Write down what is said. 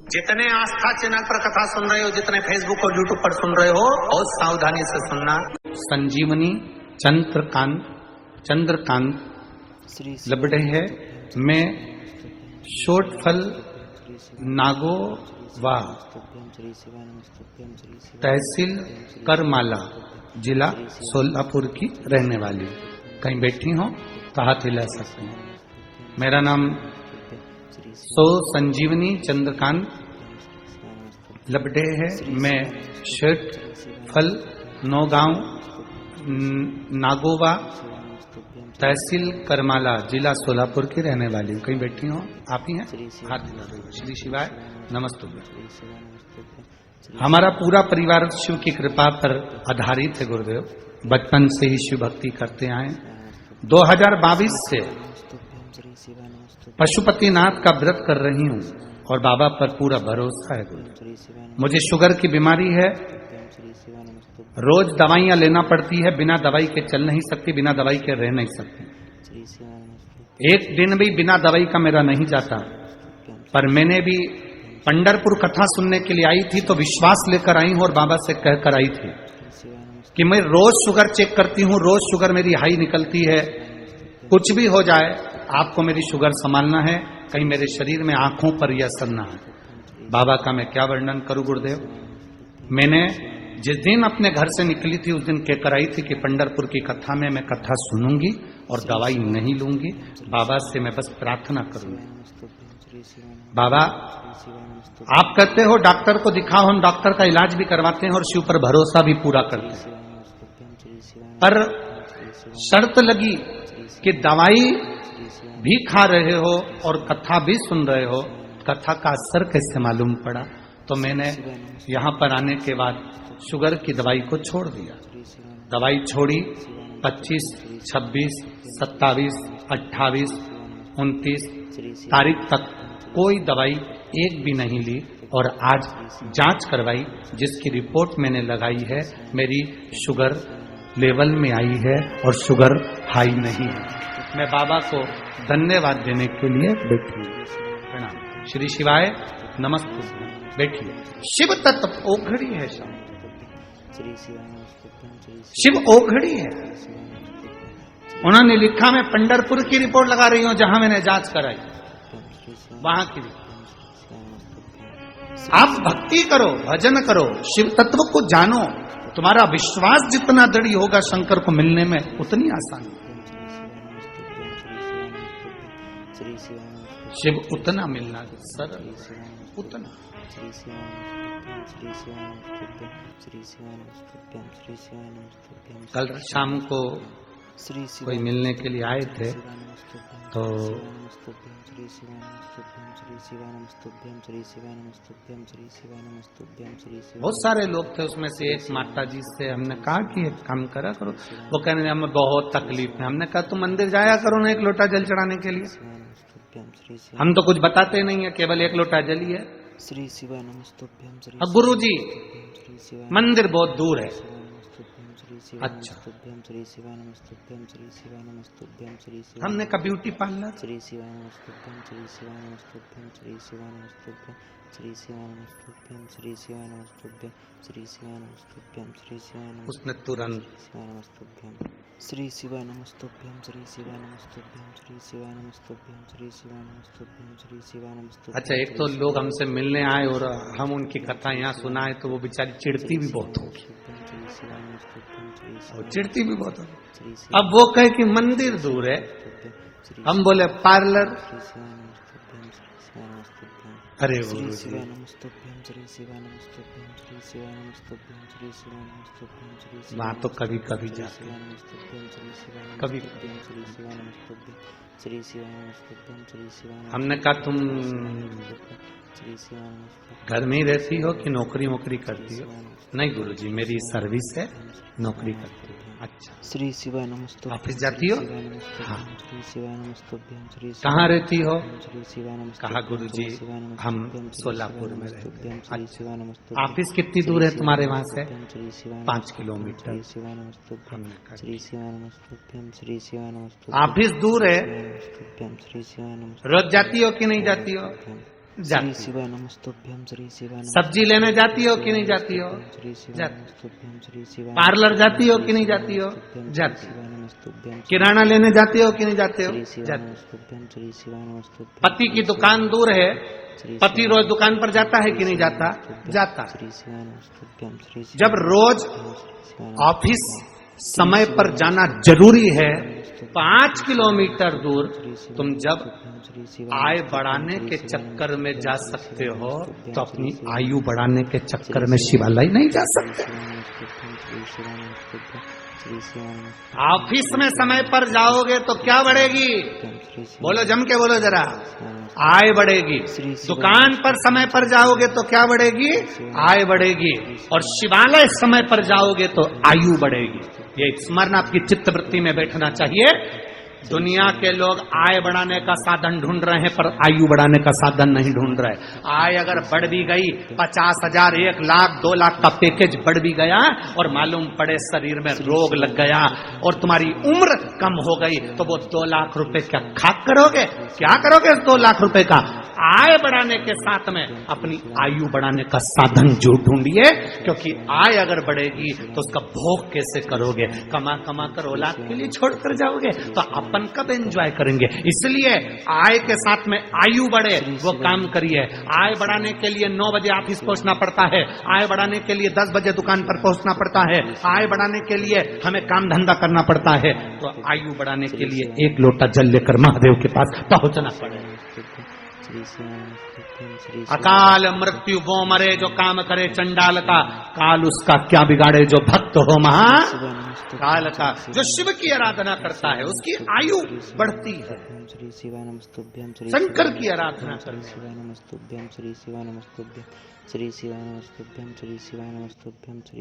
जितने आस्था चैनल पर कथा सुन रहे हो, जितने फेसबुक और यूट्यूब पर सुन रहे हो, बहुत सावधानी से सुनना। संजीवनी चंद्रकांत लबड़े है। मैं शोटफल नागोवा तहसील करमाला जिला सोलापुर की रहने वाली। कहीं बैठी हो तो हाथ हिला सकते हैं। मेरा नाम संजीवनी चंद्रकांत लबड़े है। मैं शोटफल नौगांव नागोवा तहसील करमाला जिला सोलापुर की रहने वाली हूँ। कहीं बैठी हो? आप ही हैं? हाथ हिला रहे हो। श्री शिवाय नमस्तु। हमारा पूरा परिवार शिव की कृपा पर आधारित है गुरुदेव। बचपन से ही शिव भक्ति करते आए। 2022 से पशुपतिनाथ का व्रत कर रही हूँ और बाबा पर पूरा भरोसा है गुरुदेव। मुझे शुगर की बीमारी है। रोज दवाइयां लेना पड़ती है। बिना दवाई के चल नहीं सकती, बिना दवाई के रह नहीं सकती। एक दिन भी बिना दवाई का मेरा नहीं जाता। पर मैंने भी पंढरपुर कथा सुनने के लिए आई थी तो विश्वास लेकर आई हूं और बाबा से कहकर आई थी कि मैं रोज शुगर चेक करती हूं, रोज शुगर मेरी हाई निकलती है। कुछ भी हो जाए आपको मेरी शुगर संभालना है, कहीं मेरे शरीर में आंखों पर यह असर ना है। बाबा का मैं क्या वर्णन करूं गुरुदेव। मैंने जिस दिन अपने घर से निकली थी उस दिन कहकर आई थी कि पंढरपुर की कथा में मैं कथा सुनूंगी और दवाई नहीं लूंगी। बाबा से मैं बस प्रार्थना करूंगी। बाबा आप कहते हो डॉक्टर को दिखाओ, हम डॉक्टर का इलाज भी करवाते हैं और शिव पर भरोसा भी पूरा करते हैं। पर शर्त लगी कि दवाई भी खा रहे हो और कथा भी सुन रहे हो, कथा का असर कैसे मालूम पड़ा? तो मैंने यहाँ पर आने के बाद शुगर की दवाई को छोड़ दिया। दवाई छोड़ी 25, 26, 27, 28, 29 तारीख तक कोई दवाई एक भी नहीं ली और आज जांच करवाई जिसकी रिपोर्ट मैंने लगाई है। मेरी शुगर लेवल में आई है और शुगर हाई नहीं है। मैं बाबा को धन्यवाद देने के लिए बैठी हूँ। प्रणाम। श्री शिवाय नमस्ते। बैठिए। शिव तत्व ओघड़ी है। शिव ओघड़ी है। उन्होंने लिखा मैं पंढरपुर की रिपोर्ट लगा रही हूं जहां मैंने जांच कराई, वहां की रिपोर्ट। आप भक्ति करो, भजन करो, शिव तत्व को जानो। तुम्हारा विश्वास जितना दृढ़ होगा शंकर को मिलने में उतनी आसानी। शिव उतना मिलना सरल, उतना। कल शाम को कोई मिलने के लिए आए थे तो बहुत सारे लोग थे। उसमें से एक माता जी से हमने कहा कि एक काम करा करो। वो कहने हमें बहुत तकलीफ है। हमने कहा तुम मंदिर जाया करो ना एक लोटा जल चढ़ाने के लिए। हम तो कुछ बताते नहीं है, केवल एक लोटा जल ही है। अब गुरु जी मंदिर बहुत दूर है। अच्छा, हमने कहा ब्यूटी पार्लर। उसने तुरंत श्री शिवाय नमस्तुभ्यं, श्री शिवाय नमस्तुभ्यं, श्री शिवाय नमस्तुभ्यं, श्री शिवाय नमस्तुभ्यं, श्री शिवाय नमस्तुभ्यं। अच्छा, एक तो लोग हमसे मिलने आए और हम उनकी कथा यहाँ सुनाए तो वो बेचारी चिढ़ती भी बहुत होगी और चिढ़ती भी बहुत होगी। अब वो कहे कि मंदिर दूर है, हम बोले पार्लर। अरे वहाँ तो कभी कभी जाते, कभी हमने कहा तुम घर में ही रहती हो कि नौकरी वोकरी करती हो? नहीं गुरुजी, मेरी सर्विस है, नौकरी करती हो। अच्छा, श्री शिवाय नमस्तुभ्यं। ऑफिस जाती हो? हाँ। श्री शिवाय नमस्तुभ्यं। कहाँ रहती हो? कहा गुरुजी हम सोलापुर में रहते हैं। अच्छा, ऑफिस कितनी दूर है तुम्हारे वहाँ से? 5 किलोमीटर। ऑफिस दूर है, रोज जाती हो कि नहीं जाती हो? जाती शिवाय नमस्तुभ्यं श्री शिवाय सब्जी लेने जाती हो कि नहीं जाती हो? श्री शिवाय जाती। नमस्तुभ्यं श्री शिवाय पार्लर जाती हो कि नहीं जाती हो? जाती। शिवाय नमस्तुभ्यं किराना लेने जाती हो कि नहीं जाते हो? श्री शिवाय जाती। नमस्तुभ्यं श्री शिवाय नमस्तुभ्यं पति की दुकान दूर है, पति रोज दुकान पर जाता है कि नहीं जाता? जाता। श्री शिवाय नमस्तुभ्यं श्री जब रोज ऑफिस समय पर जाना जरूरी है, 5 किलोमीटर दूर तुम जब आय बढ़ाने के चक्कर में जा सकते हो तो अपनी आयु बढ़ाने के चक्कर में शिवालय नहीं जा सकते। ऑफिस में समय पर जाओगे तो क्या बढ़ेगी? बोलो, जम के बोलो जरा। आय बढ़ेगी। दुकान पर समय पर जाओगे तो क्या बढ़ेगी? आय बढ़ेगी। और शिवालय समय पर जाओगे तो आयु बढ़ेगी। ये स्मरण आपकी चित्तवृत्ति में बैठना चाहिए। दुनिया के लोग आय बढ़ाने का साधन ढूंढ रहे हैं पर आयु बढ़ाने का साधन नहीं ढूंढ रहे। आय अगर बढ़ भी गई, 50,000, 1 लाख, 2 लाख का पैकेज बढ़ भी गया और मालूम पड़े शरीर में रोग लग गया और तुम्हारी उम्र कम हो गई तो वो 2 लाख रुपए क्या खाक करोगे? क्या करोगे 2 लाख रुपए का? आय बढ़ाने के साथ में अपनी आयु बढ़ाने का साधन जो ढूंढिए, क्योंकि आय अगर बढ़ेगी तो उसका भोग कैसे करोगे? कमा कमा कर औलाद के लिए छोड़कर जाओगे तो अपन कब एंजॉय करेंगे? इसलिए आय के साथ में आयु बढ़े वो काम करिए। आय बढ़ाने के लिए 9 बजे ऑफिस पहुंचना पड़ता है, आय बढ़ाने के लिए 10 बजे दुकान पर पहुंचना पड़ता है, आय बढ़ाने के लिए हमें काम धंधा करना पड़ता है। तो आयु बढ़ाने के लिए 1 लोटा जल लेकर महादेव के पास पहुंचना पड़ेगा। अकाल मृत्यु वो मरे जो काम करे चंडाल का, काल उसका क्या बिगाड़े जो भक्त हो महा काल का। जो शिव की आराधना करता है उसकी आयु बढ़ती है। श्री शिवाय नमस्तुभ्यं शंकर की आराधना करने शिवाय नमस्तुभ्यं श्री शिवाय नमस्तुभ्यं श्री शिवाय नमस्तुभ्यं श्री शिवाय नमस्तुभ्यं श्री